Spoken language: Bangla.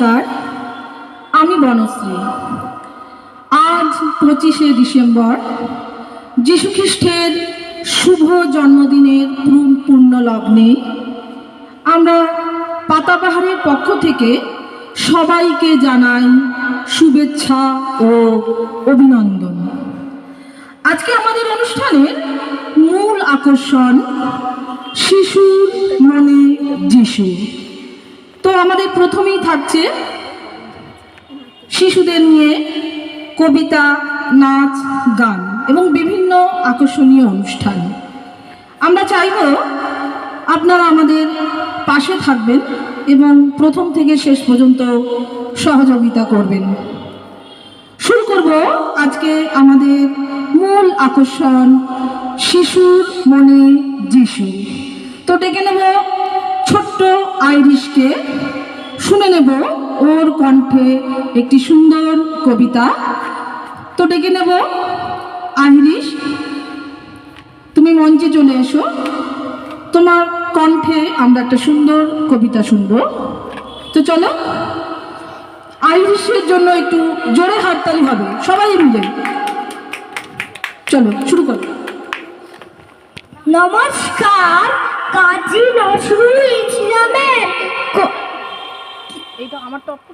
নমস্কার, আমি বনশ্রী। আজ 25শে ডিসেম্বর যীশুখ্রিস্টের শুভ জন্মদিনের পূর্ণ লগ্নে আমরা পাতাবাহারের পক্ষ থেকে সবাইকে জানাই শুভেচ্ছা ও অভিনন্দন। আজকে আমাদের অনুষ্ঠানের মূল আকর্ষণ শিশুর মনে যিশু। তো আমাদের প্রথমেই থাকছে শিশুদের নিয়ে কবিতা, নাচ, গান এবং বিভিন্ন আকর্ষণীয় অনুষ্ঠান। আমরা চাইব আপনারা আমাদের পাশে থাকবেন এবং প্রথম থেকে শেষ পর্যন্ত সহযোগিতা করবেন। শুরু করব আজকে আমাদের মূল আকর্ষণ শিশুর মনে যিশু। তো ডেকে নেব ছোট্ট আইরিশকে, শুনে নেব ওর কণ্ঠে একটি সুন্দর কবিতা। তো ডেকে নেব আইরিশ, তুমি মঞ্চে চলে এসো। তোমার কণ্ঠে আমরা একটা সুন্দর কবিতা শুনবো। তো চলো, আইরিশের জন্য একটু জোরে হাততালি হবে সবাই মিলে। চলো শুরু করো। নমস্কার, কাজী নজরুল ইসলামের এইটা আমার টপ করে